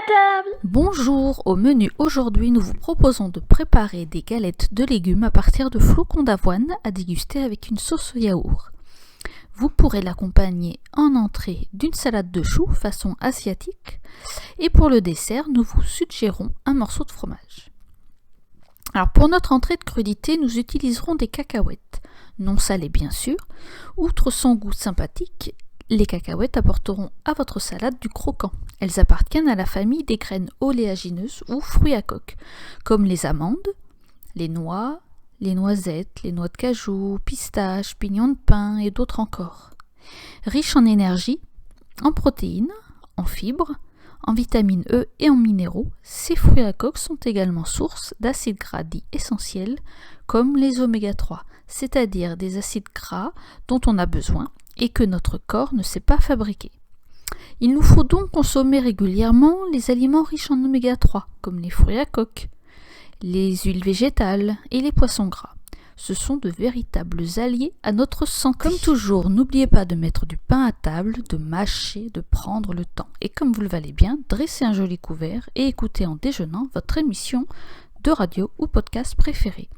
table. Bonjour, au menu aujourd'hui nous vous proposons de préparer des galettes de légumes à partir de flocons d'avoine à déguster avec une sauce au yaourt. Vous pourrez l'accompagner en entrée d'une salade de choux façon asiatique et pour le dessert nous vous suggérons un morceau de fromage. Alors pour notre entrée de crudité nous utiliserons des cacahuètes, non salées bien sûr. Outre son goût sympathique, les cacahuètes apporteront à votre salade du croquant. Elles appartiennent à la famille des graines oléagineuses ou fruits à coque, comme les amandes, les noix, les noisettes, les noix de cajou, pistaches, pignons de pain et d'autres encore. Riches en énergie, en protéines, en fibres, en vitamine E et en minéraux, ces fruits à coque sont également source d'acides gras dits essentiels comme les oméga 3, c'est-à-dire des acides gras dont on a besoin et que notre corps ne sait pas fabriquer. Il nous faut donc consommer régulièrement les aliments riches en oméga 3, comme les fruits à coque, les huiles végétales et les poissons gras. Ce sont de véritables alliés à notre santé. Comme toujours, n'oubliez pas de mettre du pain à table, de mâcher, de prendre le temps. Et comme vous le valez bien, dressez un joli couvert et écoutez en déjeunant votre émission de radio ou podcast préférée.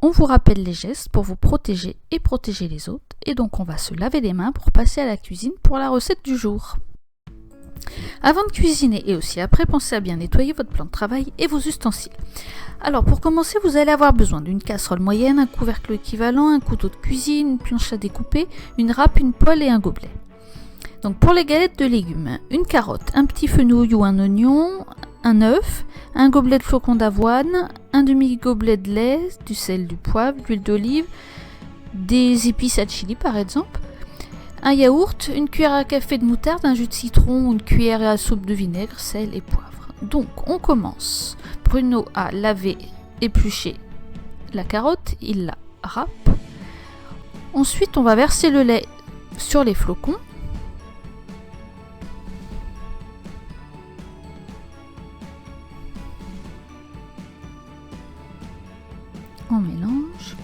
On vous rappelle les gestes pour vous protéger et protéger les autres, et donc on va se laver les mains pour passer à la cuisine pour la recette du jour. Avant de cuisiner et aussi après, pensez à bien nettoyer votre plan de travail et vos ustensiles. Alors pour commencer, vous allez avoir besoin d'une casserole moyenne, un couvercle équivalent, un couteau de cuisine, une planche à découper, une râpe, une poêle et un gobelet. Donc pour les galettes de légumes, une carotte, un petit fenouil ou un oignon, un œuf, un gobelet de flocons d'avoine, un demi-gobelet de lait, du sel, du poivre, de l'huile d'olive, des épices à chili par exemple, un yaourt, une cuillère à café de moutarde, un jus de citron, une cuillère à soupe de vinaigre, sel et poivre. Donc on commence. Bruno a lavé, épluché la carotte, il la râpe. Ensuite on va verser le lait sur les flocons. On mélange.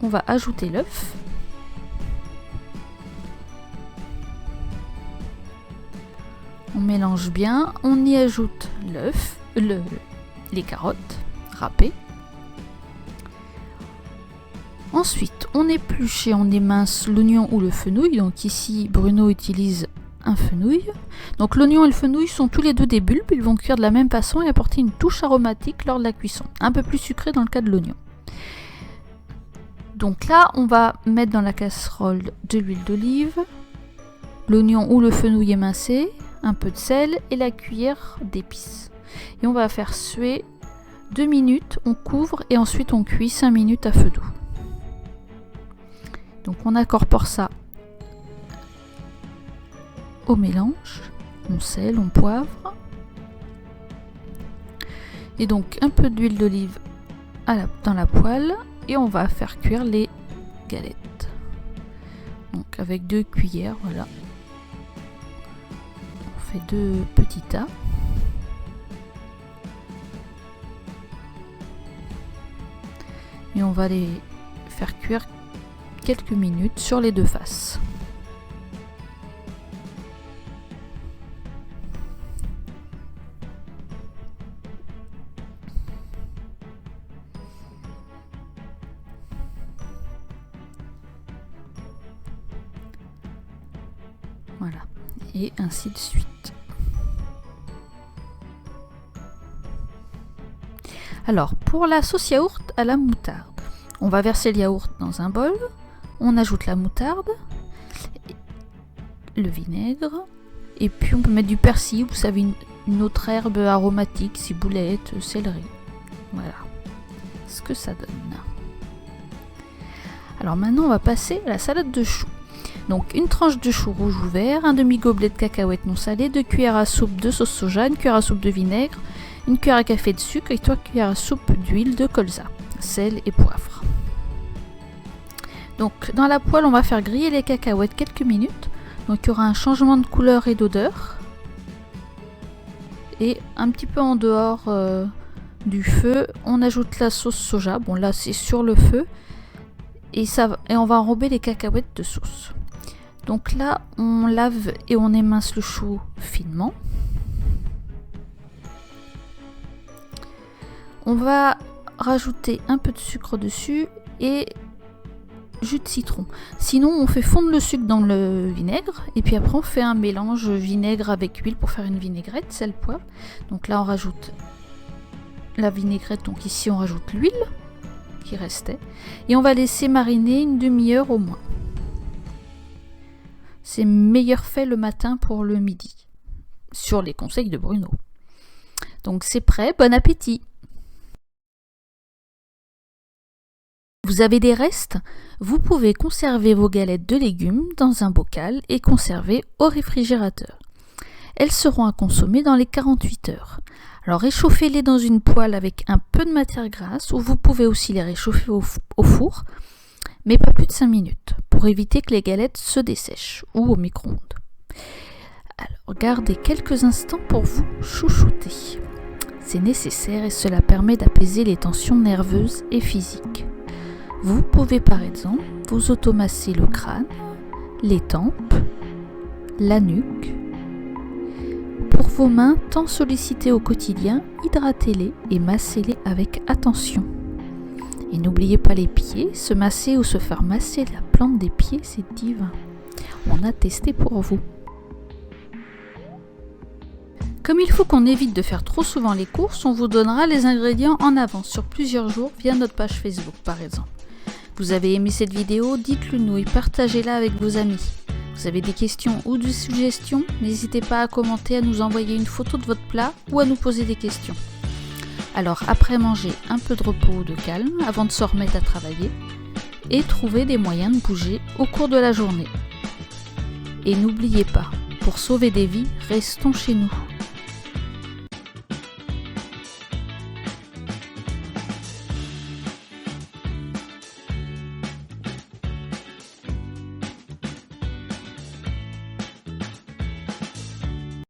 On va ajouter l'œuf. On mélange bien, on y ajoute l'œuf, les carottes râpées. Ensuite, on épluche et on émince l'oignon ou le fenouil. Donc ici, Bruno utilise un fenouil. Donc l'oignon et le fenouil sont tous les deux des bulbes. Ils vont cuire de la même façon et apporter une touche aromatique lors de la cuisson. Un peu plus sucrée dans le cas de l'oignon. Donc là, on va mettre dans la casserole de l'huile d'olive, l'oignon ou le fenouil émincé, un peu de sel et la cuillère d'épices. Et on va faire suer 2 minutes, on couvre et ensuite on cuit 5 minutes à feu doux. Donc on incorpore ça au mélange, on sel, on poivre. Et donc un peu d'huile d'olive dans la poêle et on va faire cuire les galettes. Donc avec 2 cuillères, voilà. On fait 2 petits tas. Et on va les faire cuire quelques minutes sur les 2 faces. Voilà, et ainsi de suite. Alors, pour la sauce yaourt à la moutarde, on va verser le yaourt dans un bol, on ajoute la moutarde, le vinaigre, et puis on peut mettre du persil, vous savez, une autre herbe aromatique, ciboulette, céleri. Voilà ce que ça donne. Alors maintenant, on va passer à la salade de choux. Donc une tranche de chou rouge ou vert, un demi-gobelet de cacahuètes non salées, 2 cuillères à soupe de sauce soja, une cuillère à soupe de vinaigre, une cuillère à café de sucre et 3 cuillères à soupe d'huile de colza, sel et poivre. Donc dans la poêle, on va faire griller les cacahuètes quelques minutes. Donc il y aura un changement de couleur et d'odeur. Et un petit peu en dehors du feu, on ajoute la sauce soja. Bon là c'est sur le feu. Et on va enrober les cacahuètes de sauce. Donc là, on lave et on émince le chou finement. On va rajouter un peu de sucre dessus et jus de citron. Sinon on fait fondre le sucre dans le vinaigre et puis après on fait un mélange vinaigre avec huile pour faire une vinaigrette, sel, poivre. Donc là on rajoute la vinaigrette, donc ici on rajoute l'huile qui restait et on va laisser mariner une demi-heure au moins. C'est meilleur fait le matin pour le midi, sur les conseils de Bruno. Donc c'est prêt, bon appétit! Vous avez des restes? Vous pouvez conserver vos galettes de légumes dans un bocal et conserver au réfrigérateur. Elles seront à consommer dans les 48 heures. Alors réchauffez-les dans une poêle avec un peu de matière grasse ou vous pouvez aussi les réchauffer au four, mais pas plus de 5 minutes, pour éviter que les galettes se dessèchent ou au micro-ondes. Alors gardez quelques instants pour vous chouchouter. C'est nécessaire et cela permet d'apaiser les tensions nerveuses et physiques. Vous pouvez par exemple vous automasser le crâne, les tempes, la nuque. Pour vos mains tant sollicitées au quotidien, hydratez-les et massez-les avec attention. Et n'oubliez pas les pieds, se masser ou se faire masser la plante des pieds, c'est divin. On a testé pour vous. Comme il faut qu'on évite de faire trop souvent les courses, on vous donnera les ingrédients en avance sur plusieurs jours via notre page Facebook par exemple. Vous avez aimé cette vidéo, dites-le nous et partagez-la avec vos amis. Vous avez des questions ou des suggestions, n'hésitez pas à commenter, à nous envoyer une photo de votre plat ou à nous poser des questions. Alors après manger, un peu de repos ou de calme avant de se remettre à travailler et trouver des moyens de bouger au cours de la journée. Et n'oubliez pas, pour sauver des vies, restons chez nous.